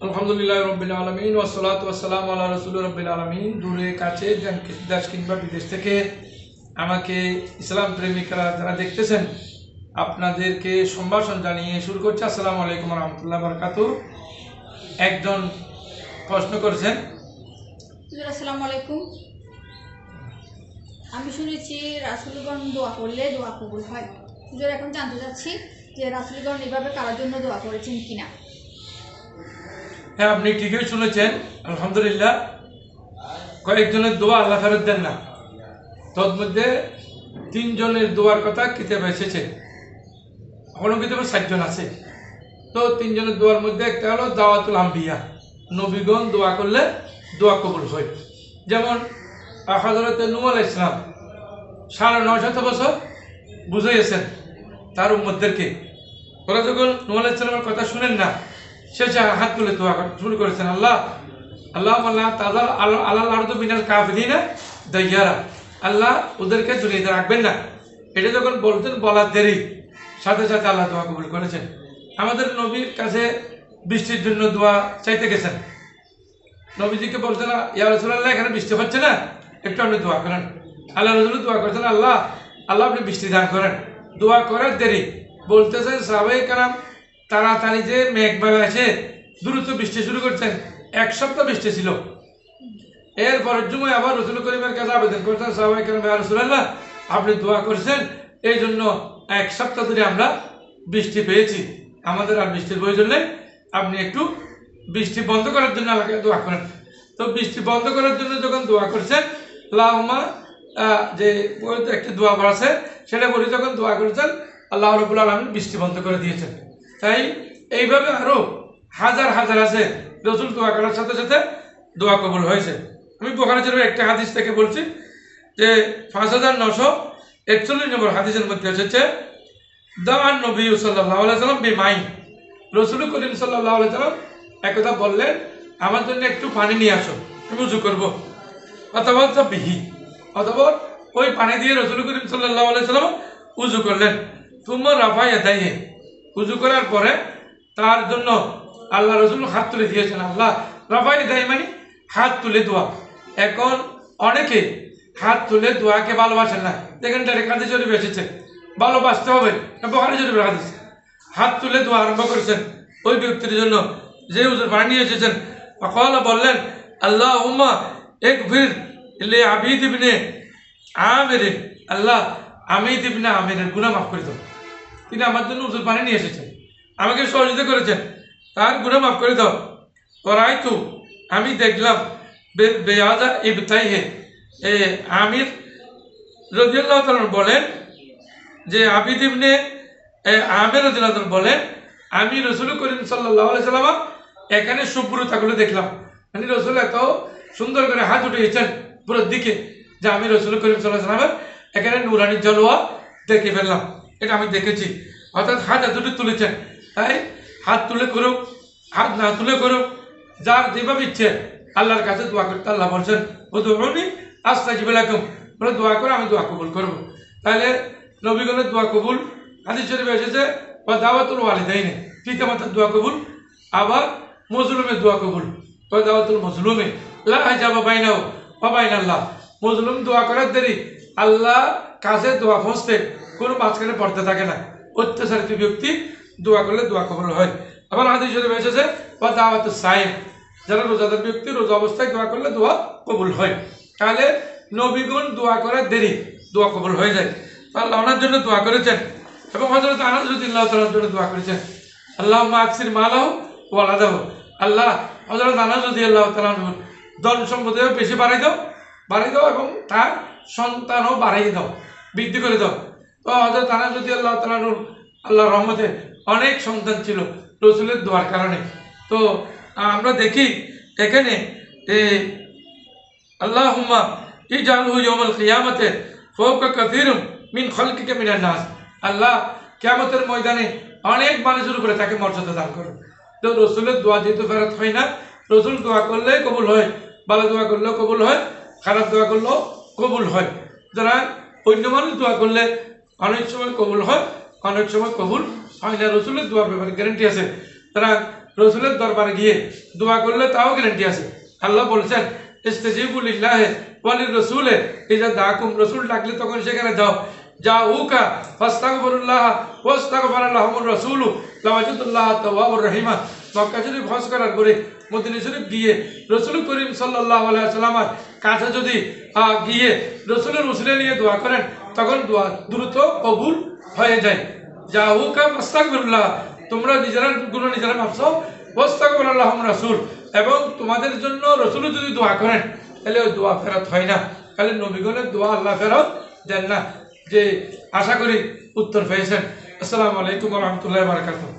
আলহামদুলিল্লাহ রাব্বিল আলামিন ওয়াসসালাতু ওয়াসসালামু আলা রাসূলির রাব্বিল আলামিন। দূরে কাছে দেশ কিংবা বিদেশ থেকে আমাকে ইসলাম প্রেমিকরা যারা দেখতেছেন আপনাদেরকে সম্ভাষণ জানিয়ে শুরু করছি। আসসালামু আলাইকুম ওয়া রাহমাতুল্লাহি ওয়া বারাকাতুহু। একজন প্রশ্ন করেছেন। আসসালামু আলাইকুম। আমি শুনেছি রাসূলগণ দোয়া করলে দোয়া কবুল হয়। হুজুর, এখন জানতে চাচ্ছি যে রাসূলগণ এভাবে কারোর জন্য দোয়া করেছেন কিনা। হ্যাঁ, আপনি ঠিকই শুনেছেন। আলহামদুলিল্লাহ, কয়েকজনের দোয়া আল্লাহ ফেরত দেন না। তন্মধ্যে 3 জনের দোয়ার কথা কিতাবে এসেছে, কোনো কিতাবে 7 জন আছে। তো 3 জনের দোয়ার মধ্যে একটা হলো দাওয়াতুল আম্বিয়া, নবীগণ দোয়া করলে দোয়া কবুল হয়। যেমন হযরত নূহ আলাইহিস সালাম 950 বছর বুঝাইয়েছেন তার উম্মতদেরকে। ওরা যখন নূহ আলাইহিস সালামের কথা শুনেন না, শেষে হাত তুলে দোয়া শুরু করেছেন, আল্লাহ তাযাল আলাল আরদি মিনাল কাফিরিনা দাইয়ারা, আল্লাহ ওদেরকে দুনিয়াতে রাখবেন না। এটা যখন বলতেন, বলার দেরি সাথে সাথে আল্লাহ দোয়া কবুল করেছেন। আমাদের নবীর কাছে বৃষ্টির জন্য দোয়া চাইতে গেছেন, নবীজিকে বলছেন, ইয়া রাসূলুল্লাহ এখানে বৃষ্টি হচ্ছে না, একটু আপনি দোয়া করেন। আল্লাহ রাসূল দোয়া করেছেন, আল্লাহ আপনি বৃষ্টি দান করেন। দোয়া করার দেরি বলতেছেন সাহাবায়ে কেরাম, তাড়াতাড়ি যে মেঘবেলা এসে দ্রুত বৃষ্টি শুরু করছেন। 1 সপ্তাহ বৃষ্টি ছিল। এরপরের জন্য আবার রাসূল করিমের কাছে আবেদন করছেন সাহাবায়ে কেরাম, ইয়া রাসূলুল্লাহ আপনি দোয়া করেছেন, এই জন্য 1 সপ্তাহ ধরে আমরা বৃষ্টি পেয়েছি, আমাদের আর বৃষ্টির প্রয়োজন নেই, আপনি একটু বৃষ্টি বন্ধ করার জন্য আল্লাহকে দোয়া করেন। তো বৃষ্টি বন্ধ করার জন্য যখন দোয়া করছেন, আল্লাহুম্মা যে একটা দোয়া আছে সেটা বলি, যখন দোয়া করেছেন আল্লাহ রাব্বুল আলামিন বৃষ্টি বন্ধ করে দিয়েছেন। তাই এইভাবে আরো হাজার হাজার আছে রাসূল দোয়া করার সাথে সাথে দোয়া কবুল হয়েছে। আমি বুখারী শরীফের একটা হাদিস থেকে বলছি যে 5941 নম্বর হাদিসের মধ্যে এসেছে, দাআন নবী সাল্লাল্লাহু আলাইহি ওয়াসাল্লাম বিমাইন, রাসূল করিম সাল্লাল্লাহু আলাইহি ওয়াসাল্লাম একদা বললেন, আমার জন্য একটু পানি নিয়ে আসো, আমি ওযু করব। অথবা বিহি, অথবা ওই পানি দিয়ে রাসূল করিম সাল্লাল্লাহু আলাইহি ওয়াসাল্লাম ওযু করলেন। তুম্মা রাফা ইয়াদাইহি, ওযু করার পরে তার জন্য আল্লাহ রাসূল হাত তুলে দিয়েছেন। আল্লাহ রাফা ইয়াদাইহি মানে হাত তুলে দোয়া। এখন অনেকে হাত তুলে দোয়াকে ভালোবাসেন না। দেখেন ডাইরেক্ট হাদিস শরীফে এসেছে, ভালোবাসতে হবে, বুখারী শরীফের হাদিস। হাত তুলে দোয়া আরম্ভ করেছেন ওই ব্যক্তির জন্য যে হুজুর পানি নিয়ে এসেছেন। ফাকালা, বললেন, আল্লাহুম্মা ইগফির লি আবিদ ইবনে আমির, আল্লাহ আমিদ ইবনে আমিরের গুনাহ মাফ করে দাও। তিনি আমার জন্য হুজুর পানি নিয়ে এসেছেন, আমাকে সহযোগিতা করেছেন, তার গুনাহ মাফ করে দাও। ওরাইতু, আমি দেখলাম, বেয়াজা ইবতাইহে, আমির রাদিয়াল্লাহু তাআলা বলেন যে আবিদ ইবনে আমির রাদিয়াল্লাহু তাআলা বলেন, আমি রাসূল করিম সাল্লাল্লাহু আলাইহি ওয়াসাল্লাম এখানে শুভ্রতাগুলো দেখলাম। মানে রাসূল এত সুন্দর করে হাত উঠিয়েছেন পুরো দিকে যে আমি রাসূল করিম সাল্লাল্লাহু আলাইহি ওয়াসাল্লাম এখানে নূরানি জলওয়া দেখে ফেললাম। এটা আমি দেখেছি, অর্থাৎ হাত এতটুকু তুলেছেন। তাই হাত তুলে করুক, হাত না তুলে করুক, যার যেভাবে ইচ্ছে আল্লাহর কাছে দোয়া করতে আল্লাহ বলছেন, উদউনি আস্তাজিব লাকুম, বলে দোয়া করে আমি দোয়া কবুল করব। তাহলে নবীগণের দোয়া কবুল হাদিস শরীফে এসেছে, বা দাওয়াতুল ওয়ালিদাইনে, পিতামাতার দোয়া কবুল, আবার মজলুমের দোয়া কবুল, বা দাওয়াতুল মজলুমে লা হিজাবা বাইনাহু ওয়া বাইনাল্লাহ, মজলুম দোয়া করার দেরি আল্লাহ কাছে দোয়া পৌঁছতে কোনো মাঝখানে পড়তে থাকে না। অত্যাচারিত ব্যক্তি দোয়া করলে দোয়া কবুল হয়। আবার হাদিস শরীফে এসেছে, বা দাওয়াতুস সাইম, যারা রোজাদার ব্যক্তি রোজা অবস্থায় দোয়া করলে দোয়া কবুল হয়। তাহলে নবীগণ দোয়া করার দেরি দোয়া কবুল হয়ে যায়। আল্লাহ ওনার জন্য দোয়া করেছেন, এবং হযরত আনাস রাদিয়াল্লাহু তাআলার জন্য দোয়া করেছেন, আল্লাহুম্মা আকসির মালাহু ওয়া ওয়ালাদাহু, আল্লাহ হযরত আনাস রাদিয়াল্লাহু তাআলা ধন সম্পদে বেশি বাড়াই দাও এবং তার সন্তানও বাড়িয়ে দাও, বৃদ্ধি করে দাও। তো হযরত আনাস রাদিয়াল্লাহু তাআলা আল্লাহর রহমতে অনেক সন্তান ছিল রাসূলের দোয়ার কারণে। তো আমরা দেখি এখানে আল্লাহুম্মা ইজআলহু ইয়াওমাল কিয়ামাতি ফাওকা কাসীরুম মিন খালকিকা মিনান নাস, আল্লাহ কিয়ামতের ময়দানে অনেক মানুষের উপরে তাকে মর্যাদা দান করো। তো রাসূলের দোয়া যেহেতু ফেরত হয় না, রাসূল দোয়া করলে কবুল হয়, ভালো দোয়া করলেও কবুল হয়, খারাপ দোয়া করলেও কবুল হয়। যারা অন্য মানুষ দোয়া করলে অনেক সময় কবুল হয়, অনেক সময় কবুল হয় না। রাসূলের দোয়ার ব্যাপারে গ্যারান্টি আছে। তারা রসুলের দরবারে গিয়ে দোয়া করলে তাও গ্যারান্টি আছে। আল্লাহ বলছেন ইস্তাজিবু লিল্লাহি ওয়া লিররাসূলি ইযা দাআকুম, রসুল ডাকলে তখন সেখানে যাও। জাউকা ফাস্তাগফিরুল্লাহ ওয়াস্তাগফারা লাহুমুর রাসূলু লাওয়াজাদুল্লাহ তাওয়াবুর রহিমা। মক্কা শরীফ হজ করার পরে মদিনা শরীফ গিয়ে রসুল করিম সাল্লাল্লাহু আলাইহি ওয়াসাল্লামের কাছে যদি গিয়ে রসুলের উসিলা নিয়ে দোয়া করেন তখন দোয়া দ্রুত কবুল হয়ে যায়। জাউকা ফাস্তাগফিরুল্লাহ, তোমরা নিজেরা গুনাহ নিজেরা মাফ ওয়াস্তাগফারা লাহুমুর রাসূল, এবং তোমাদের জন্য রসুল যদি দোয়া করেন তাহলে ওই দোয়া ফেরত হয় না, তাহলে নবীগণের দোয়া আল্লাহ ফেরত দেন না। যে আশা করি উত্তর পেয়েছেন। আসসালামু আলাইকুম ওয়া রাহমাতুল্লাহি ওয়া বারাকাতুহু।